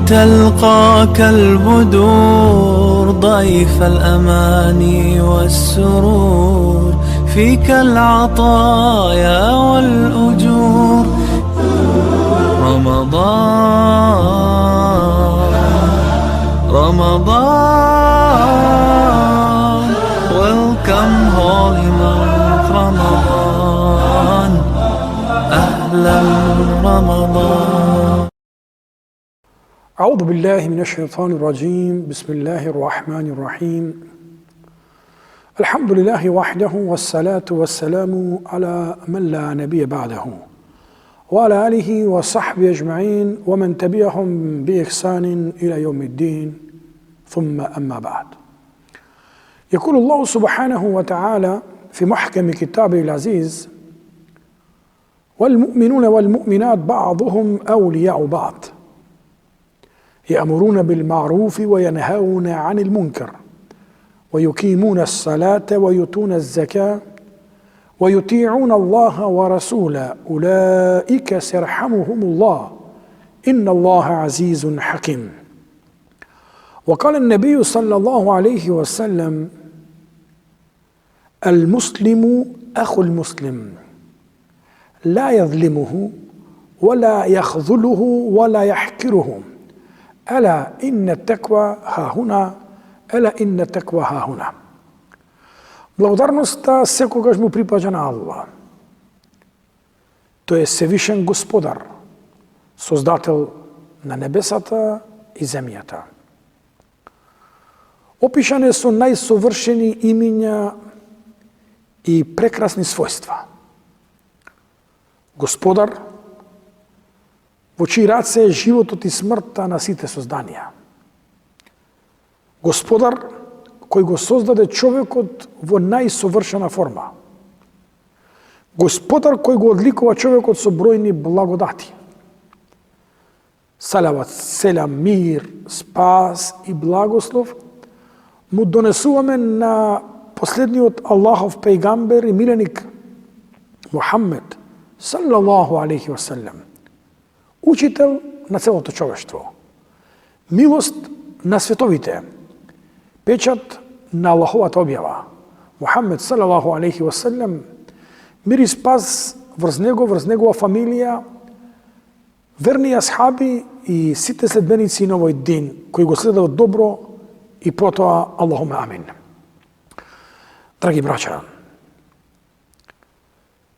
تلقاك البدور ضيف الأماني والسرور فيك العطايا والأجور رمضان welcome holy month رمضان أهلا رمضان. أعوذ بالله من الشيطان الرجيم. بسم الله الرحمن الرحيم. الحمد لله وحده والصلاة والسلام على من لا نبي بعده وعلى آله وصحبه أجمعين ومن تبعهم بإحسان إلى يوم الدين ثم أما بعد. يقول الله سبحانه وتعالى في محكم كتابه العزيز: والمؤمنون والمؤمنات بعضهم أولياء بعض يأمرون بالمعروف وينهون عن المنكر ويقيمون الصلاة ويؤتون الزكاة ويطيعون الله ورسوله أولئك سيرحمهم الله إن الله عزيز حكيم. وقال النبي صلى الله عليه وسلم: المسلم أخو المسلم لا يظلمه ولا يخذله ولا يحقره ألا إن التقوى ها هنا ألا إن التقوى ها هنا. Благодарноста секогаш му припаѓа на Аллах. Тој е Севишен Господар, Создател на небесата и земјата. Опишан е со најсовршени имиња и прекрасни својства. Господар, во чии раце е животот и смртта на сите созданија. Господар, кој го создаде човекот во најсовршена форма. Господар кој го одликува човекот со бројни благодати. Салават, селам, мир, спас и благослов му донесуваме на последниот Аллахов пејгамбер и миленик Мухаммед саллаллаху алейхи ва саллем, учител на целото човештво, милост на световите, печат на Аллаховата објава. Мухаммед салаллаху алейхи ва саллем, мир и спас врз него, врз негова фамилија, верни асхаби и сите следбеници на овој дин кои го следат добро и потоа Аллахуме амин. Драги браќа,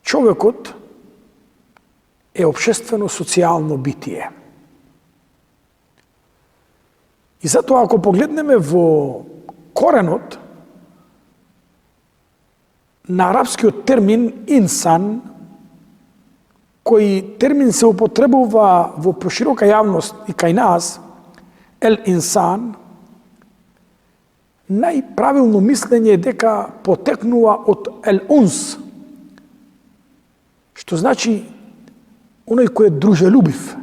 човекот е општествено социјално битие. И затоа ако погледнеме во коренот на арапскиот термин инсан, кој термин се употребува во проширока јавност и кај нас, ел инсан, најправилно мислење е дека потекнува од ел унс, што значи оној кој е дружелюбив,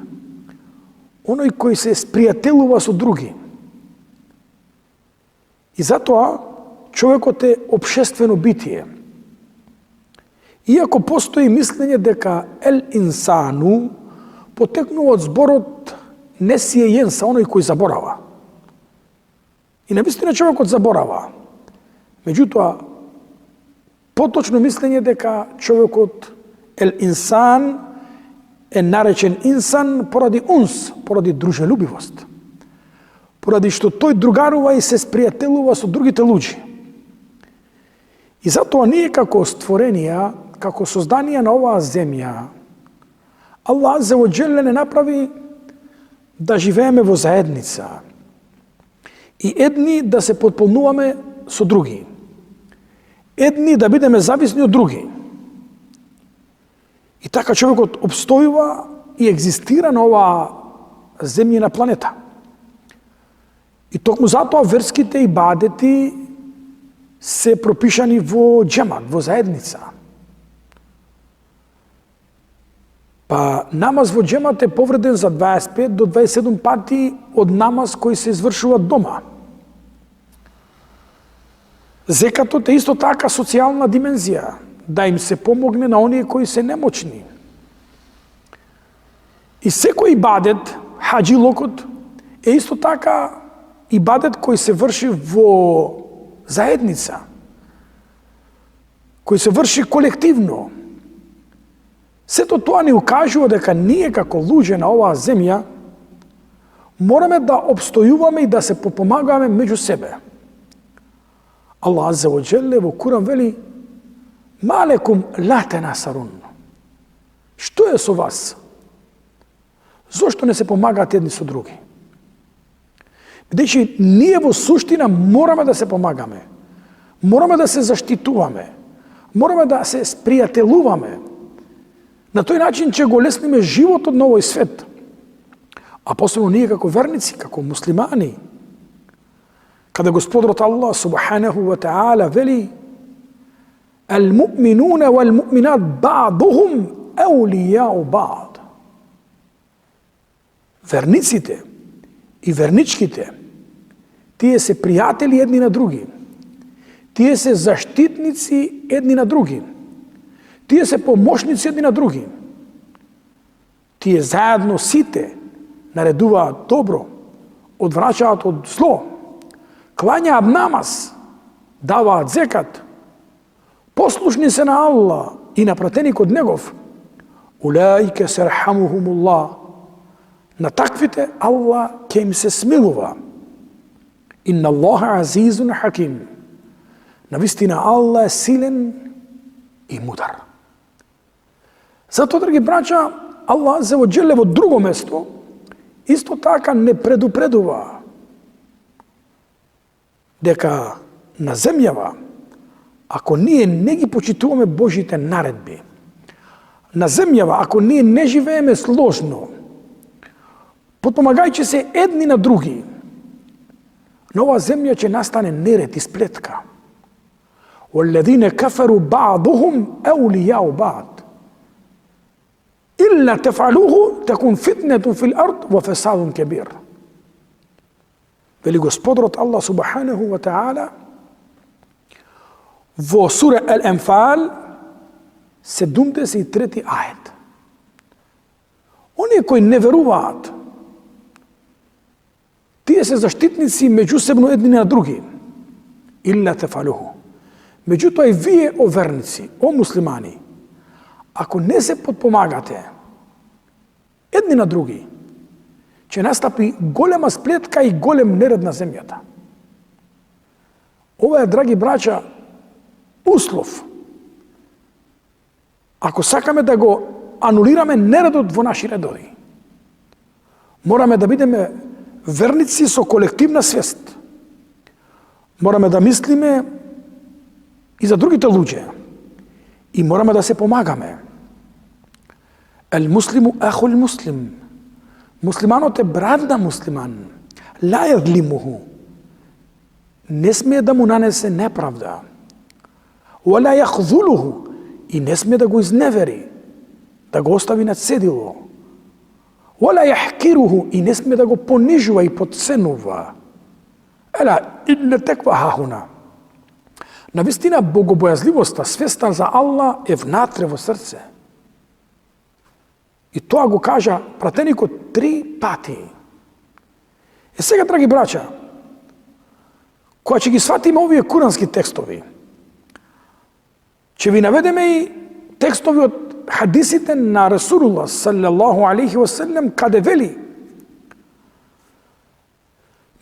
оној кој се спријателува со други. И затоа човекот е општествено битие. Иако постои мислење дека ел инсану потекнува од зборот несиејенса, оној кој заборава. И навистина човекот заборава. Меѓутоа, поточно мислење дека човекот ел инсан е наречен инсан поради унс, поради дружелюбивост. Поради што тој другарува и се спријателува со другите луѓе. И затоа ние како створенија, како созданија на оваа земја, Аллах азza ва џелле не направи да живееме во заедница и едни да се потполнуваме со други, едни да бидеме зависни од други. И така човекот обстојува и екзистира на оваа земјина планета. И токму затоа верските ибадети се пропишани во џемат, во заедница. Па намаз во џемат е повреден за 25 до 27 пати од намаз кој се извршува дома. Зекатот е исто така социјална димензија, да им се помогне на оние кои се немочни. И секој ибадет, хаџилокот, е исто така ибадет кој се врши во заедница, кој се врши колективно. Сето тоа ни укажува дека ние како луѓе на оваа земја мораме да обстојуваме и да се попомагаме меѓу себе. Allah Azza wa Jalla во Куран вели: "Ма лекум ла танасарун." Што е со вас? Зошто не се помагаат едни со други? Бидејќи ние во суштина мораме да се помагаме. Мораме да се заштитуваме. Мораме да се спријателуваме. На тој начин ќе го лесниме животот на овој свет. А посебно ние како верници, како муслимани. Каде Господарот Аллах субханаху ва таала вели: "Ал-му'минуна вал-му'минат ба'духум аулияу ба'д." Верниците и верничките, тие се пријатели едни на други. Тие се заштитници едни на други. Тие се помошници едни на други. Тие заедно сите наредуваат добро, одврачаат од зло, клањаат намаз, даваат зекат, послушни се на Аллах и на пратеникот негов. Улаика серхамухумуллах. На таквите Аллах ќе им се смилува. Инна Аллаха азизун хаким. Навистина Аллах е силен и мудар. Затоа, драги браќа, Аллах Азza wa Jalla во друго место исто така не предупредува дека на земјава, ако ние не ги почитуваме Божите наредби, на земјава, ако ние не живееме сложно, потпомагајќи се едни на други, на оваа земја ќе настане неред и сплетка. وَالَّذِينَ كَفَرُوا بَعْضُهُمْ أَوْلِيَاءُ بَعْضٍ إِلَّا تَفْعَلُوهُ تَكُنْ فِتْنَةٌ فِي الْأَرْضِ وَفَسَادٌ كَبِيرٌ. Вели Господарот Аллах субханаху ва таала во сура Ал-Анфал 73 ајет. Оние кои не веруваат, тие се заштитници меѓусебно едни на други. Илла тефалуху. Меѓутоа и вие, о верници, о муслимани, ако не се подпомагате едни на други, ќе настапи голема сплетка и голем неред на земјата. Ова е, драги браќа, услов. Ако сакаме да го анулираме нередот во наши редови, мораме да бидеме верници со колективна свест. Мораме да мислиме и за другите луѓе. И мораме да се помагаме. Ал-муслиму ахул муслим. Муслиманот е брат на муслиман. Ла јадлимуху. Не смее да му нанесе неправда. Вала јахзулуху. И не смее да го изневери, да го остави на цедило. Вала јахкируху. И не смее да го понижува и подценува. Ела, инне теква хахуна. Навистина, богобојазливоста, свеста за Аллах е внатре во срце. И тоа го кажа пратеникот 3 пати. И сега, драги браќа, кога ќе ги сватиме овие курански текстови, ќе ви наведеме и текстови од хадисите на Расулуллах саллаллаху алейхи ва саллем, каде вели: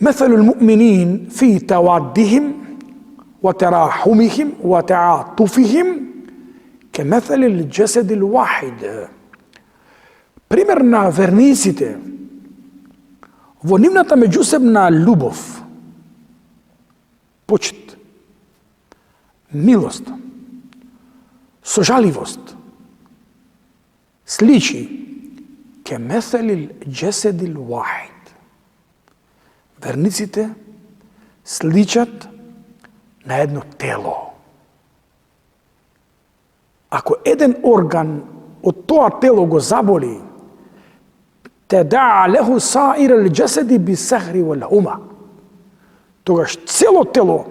مثل المؤمنين في توادهم وتراحمهم وتعاطفهم كمثل الجسد الواحد. Пример на верниците во нивната меѓусебна љубов, почит, милост, сожаливост, сличи كمثل الجسد الواحد. Верниците сличат на едно тело. Ако еден орган од тоа тело го заболи, тедаа леху саир ал-џасади бис-сахри вал-хума, тогаш цело тело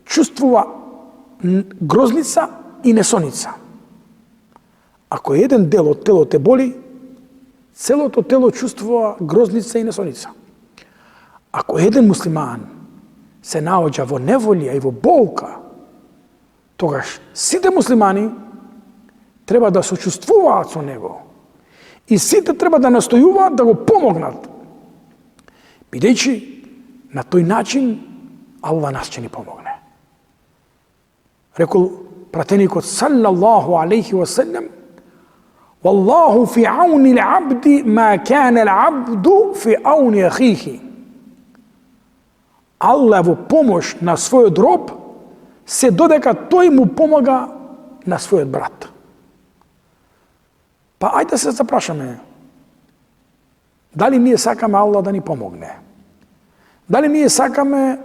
чувствува грозница и несоница. Ако еден дел од тело те боли, целото тело чувствува грозница и несоница. Ако еден муслиман се наоѓа во неволја и во болка, тогаш сите муслимани треба да сочувствуваат со него и сите треба да настојуваат да го помогнат, бидејќи на тој начин Аллах нас ќе ни помогне. Рекол пратеникот саллаллаху алейхи ва саллем: "Валлаху фи ауни ал-абди ма кана ал-абду фи ауни ахихи." Аллах во помош на својот роб се додека тој му помага на својот брат. Па ајде се запрашаме, дали ние сакаме Аллах да ни помогне? Дали ние сакаме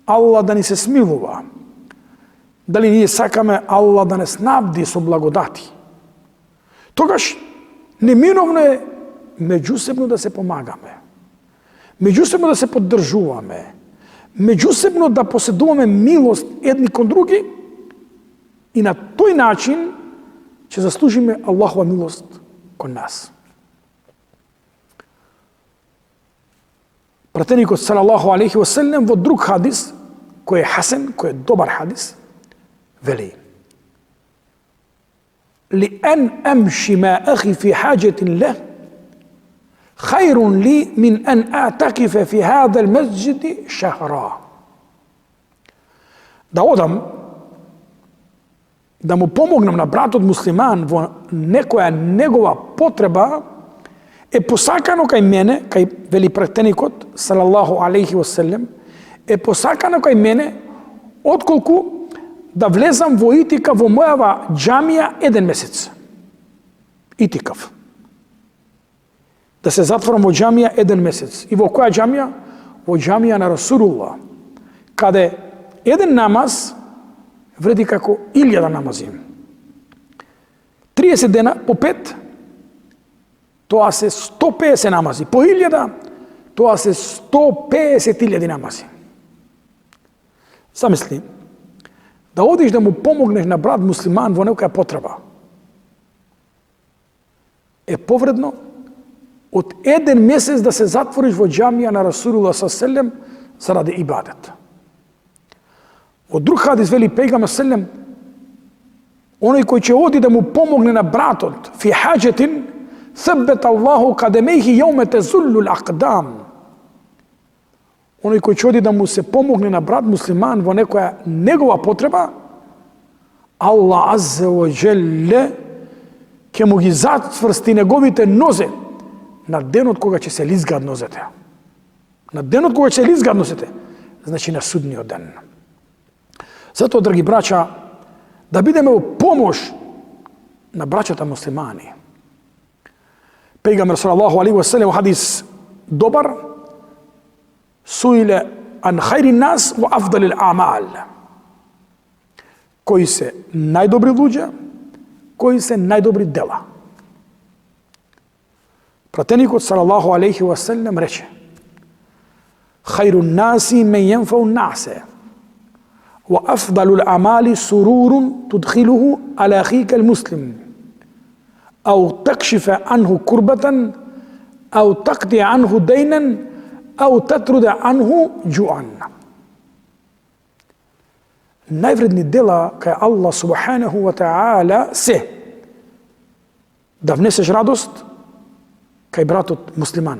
Аллах да ни се смилува? Дали ние сакаме Аллах да не снабди со благодати? Тогаш неминовно е меѓусебно да се помагаме, меѓусебно да се поддржуваме, меѓусебно да поседуваме милост едни кон други и на тој начин ќе заслужиме Аллахова милост кон нас. Пратеникот салаллаху алейхи ва саллем во друг хадис, кој е хасен, кој е добар хадис, вели: "Ли ан амши ма ахи фи хаџетин лeh, хајрун ли мин ан а'такифа фи хада al-масџиди шахра." Да одам, да му помогнам на братот муслиман во некоја негова потреба, е посакано кај мене, кај вели пратеникот салаллаху алейхи ва саллем, е посакано кај мене отколку да влезам во итика во мојава џамија еден месец. Итикав. Да се затворам во џамија еден месец. И во која џамија? Во џамија на Расулуллах, каде еден намаз вреди како 1000 намази. 30 дена по 5, тоа се 150 намази. По 1000, тоа се 150.000 намази. Замисли, да одиш да му помогнеш на брат муслиман во некоја потреба, е повредно од еден месец да се затвориш во џамија на Расулуллах ﷺ заради ибадет. Од друг хадис вели пејгамбер ﷺ: "Оној кој ќе оди да му помогне на братот фи хаџетин, ثبت الله قدميه يوم تزل الأقدام." Оној кој ќе оди да му се помогне на брат муслиман во некоја негова потреба, Аллах аззе ва джелле ќе му ги затврсти неговите нозе на денот кога ќе се лизгаат нозете. На денот кога ќе се лизгаат нозете, значи на судниот ден. Затоа, драги браќа, да бидеме во помош на браќата муслимани. Пејгамбер салаллаху алейхи ва саллем хадис добар: "Суиле ан хајри нас ва афдали ал-амал." Кои се најдобри луѓе, кои се најдобри дела. Пратеникот салаллаху алейхи ва саллем рече: "Хајру наси мен јенфау насе, ва афдалу ал-амали сурурун tudkhiluhu ala akhika al-muslim, أو تكشف عنه كربة أو تقضي عنه دينا أو تطرد عنه جوعا." Највредни дела кај Аллах субханаху ва таала се да внесеш радост кај братот муслиман,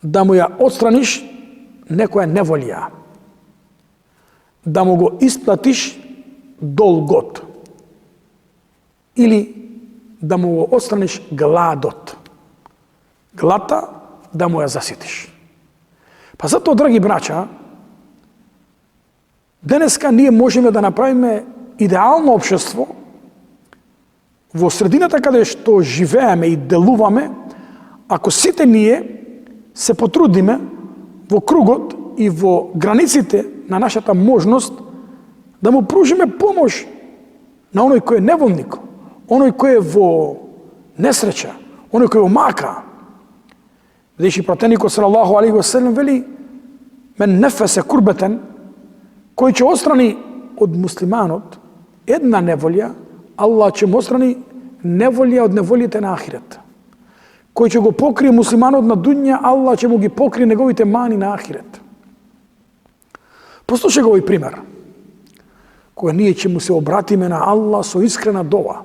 да му ја отстраниш некоја неволја, да му го исплатиш долгот, или да му го отстраниш гладот. Глата да му ја заситиш. Па затоа, драги браќа, денеска ние можеме да направиме идеално општество во средината каде што живееме и делуваме, ако сите ние се потрудиме во кругот и во границите на нашата можност да му пружиме помош на оној кој е неволник, оној кој е во несреќа, оној кој е во мака. Бидејќи пратеникот салаллаху алейхи ва саллем вели: "Мен нефесе курбетен", кој ќе отстрани од муслиманот една неволја, Аллах ќе му отстрани неволја од неволите на ахирет. кој ќе го покрие муслиманот на дуња, Аллах ќе му ги покрие неговите мани на ахирет. Послушај го овој пример. Кога ние ќе му се обратиме на Аллах со искрена дова,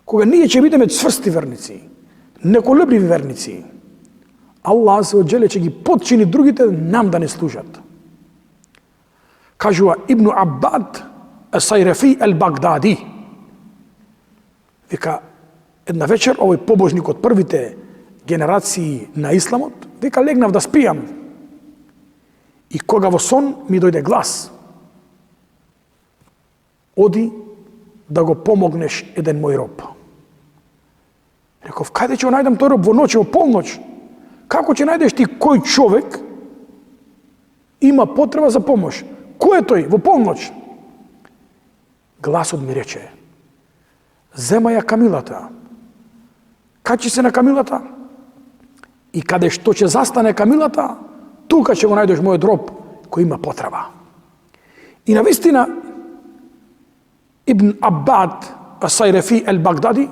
кога ние ќе бидеме цврсти верници, неколебливи верници, Аллах се оđеле ќе ги подчини другите нам да не служат. Кажува Ибн Аббад Ас-Сайрафи Ал-Багдади. Вика, една вечер овој побожник од првите генерации на исламот, вика, легнав да спијам. И кога во сон ми дојде глас, оди да го помогнеш еден мој роб. Реков, каде ќе го најдам тој роб во ноќ, во полноќ? Како ќе најдеш ти кој човек има потреба за помош? Кој е тој во полноќ? Гласот ми рече, зема ја камилата, качи се на камилата и каде што ќе застане камилата, тука ќе го најдеш мојот роб кој има потреба. И навистина, Ибн Аббад Ас-Сайрафи Ал-Багдади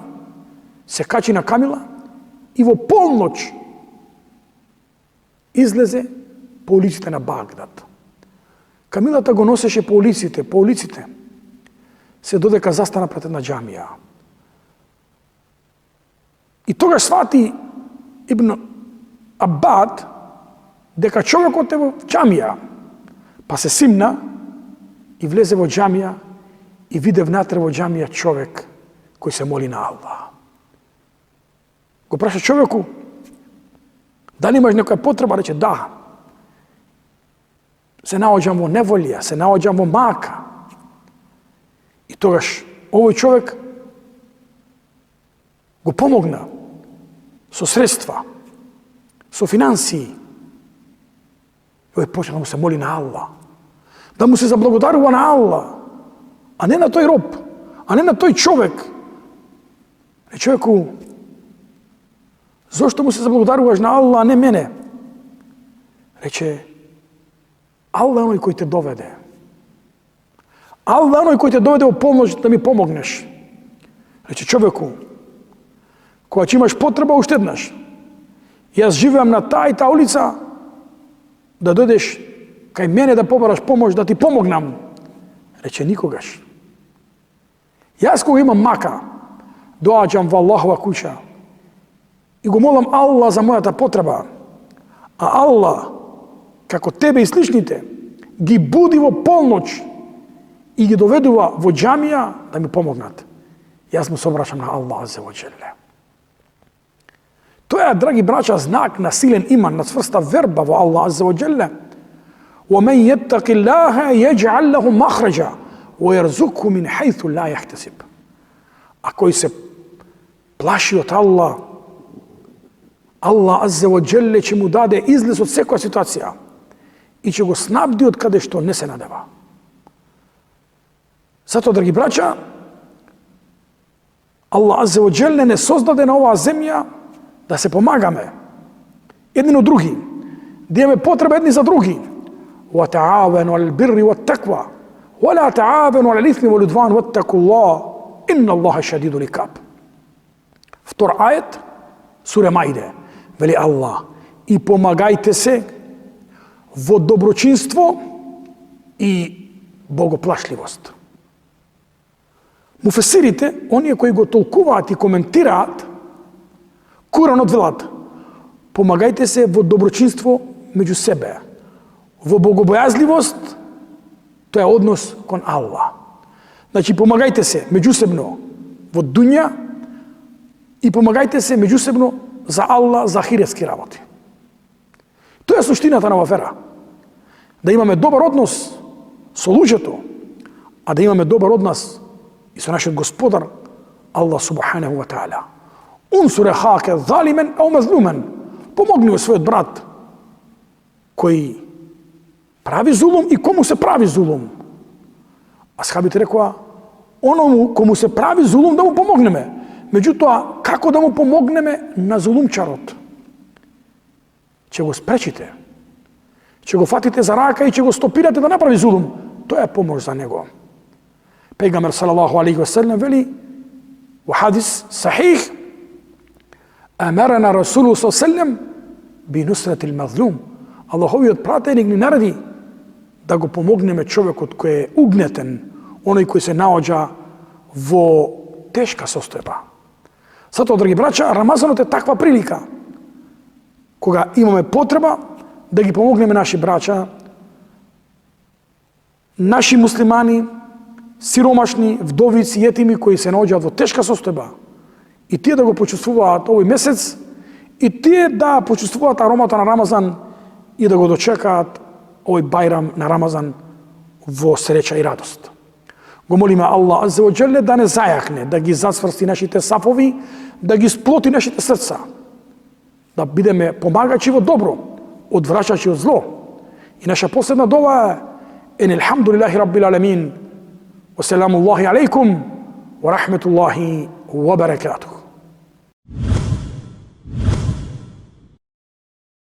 се качи на камила и во полноќ излезе по улиците на Багдад. Камилата го носеше по улиците, се додека застана пред една џамија. И тогаш свати Ибн Аббад дека човекот е во џамија, па се симна и влезе во џамија и виде внатре во џамија човек кој се моли на Аллах. Го праша човеку, дали имаш некоја потреба? Рече, да. Се наоѓам во неволја, се наоѓам во мака. И тогаш овој човек го помогна со средства, со финансии. И овој почна да му се моли на Аллах, да му се заблагодарува на Аллах, а не на тој роб, а не на тој човек. И човеку, зошто му се заблагодаруваш на Аллах, а не мене? Рече, Аллах е оној кој те доведе. Аллах е оној кој те доведе во помош да ми помогнеш. Рече, човеку, кога ќе имаш потреба, уштеднаш. Јас живеам на таа и таа улица, да дојдеш кај мене да побараш помош, да ти помогнам. Рече, никогаш. Јас кога имам мака, доаѓам во Аллахова куќа и го молам Аллах за мојата потреба, а Аллах, како тебе и сличните, ги буди во полноќ и ги доведува во џамија да ми помогнат. Јас му се обрашам на Аллах азza wa jalla. Тоа е, драги браќа, знак на силен иман, на цврста верба во Аллах азza wa jalla. وَمَنْ يَتَّقِ اللَّهَ يَجْعَلْ لَهُ مَخْرَجًا وَيَرْزُقْهُ مِنْ حَيْثُ لَا يَحْتَسِبُ. А кој се плаши од Аллах, Аллах азza wa jalla ќе му даде излез од секоја ситуација и ќе го снабди од каде што не се надева. Затоа, драги браќа, Аллах азza wa jalla не создаде на оваа земја да се помагаме едни од други, да имаме потреба едни за други. وَتَعَاوَنُوا عَلَى الْبِرِّ وَالتَّقْوَى وَلَا تَعَاوَنُوا عَلَى الْإِثْمِ وَالْعُدْوَانِ وَاتَّقُوا اللَّهَ إِنَّ اللَّهَ شَدِيدُ الْعِقَابِ. Втор ајет, сура Маиде, вели Аллах, и помагајте се во доброчинство и богоплашливост. Муфесирите, оние кои го толкуваат и коментираат Куранот, велат, помагајте се во доброчинство меѓу себе, во богобојазливост, тоа е однос кон Аллах. Значи, помагајте се меѓусебно во дуња и помагајте се меѓусебно за Аллах, за ахиретски работи. Тоа е суштината на оваа вера. Да имаме добар однос со луѓето, а да имаме добар однос и со нашиот Господар, Аллах субханаху ва таала. Унсур ахака залимен ау мазлумен. Помогни својот брат кој прави зулум и кому се прави зулум. Асхабите рекоа, оному кому се прави зулум да му помогнеме. Меѓутоа, како да му помогнеме на зулумчарот? Ќе го спречите. Ќе го фатите за рака и ќе го стопирате да направи зулум. Тоа е помош за него. Пегамбер салаллаху алейхи ва саллем вели во хадис сахих: Амарана Расулу саллем би нусратил мазлум. Аллаховиот пратеник ни нареди да го помогнеме човекот кој е угнетен, оној кој се наоѓа во тешка состојба. Затоа, драги браќа, Рамазанот е таква прилика кога имаме потреба да ги помогнеме наши браќа, наши муслимани, сиромашни, вдовици, етими кои се наоѓаат во тешка состојба, и тие да го почувствуваат овој месец, и тие да почувствуваат аромата на Рамазан и да го дочекаат овој бајрам на Рамазан во среќа и радост. Го молиме Аллах азza wa jalla да не зајахне, да ги засврсти нашите сафови, да ги сплоти нашите срца, да бидеме помагачи во добро, одврачачи од зло. И наша последна дова е елхамдулилахи раббил аламин. Wassalamu Allahi alaikum wa rahmatullahi wa barakatuh.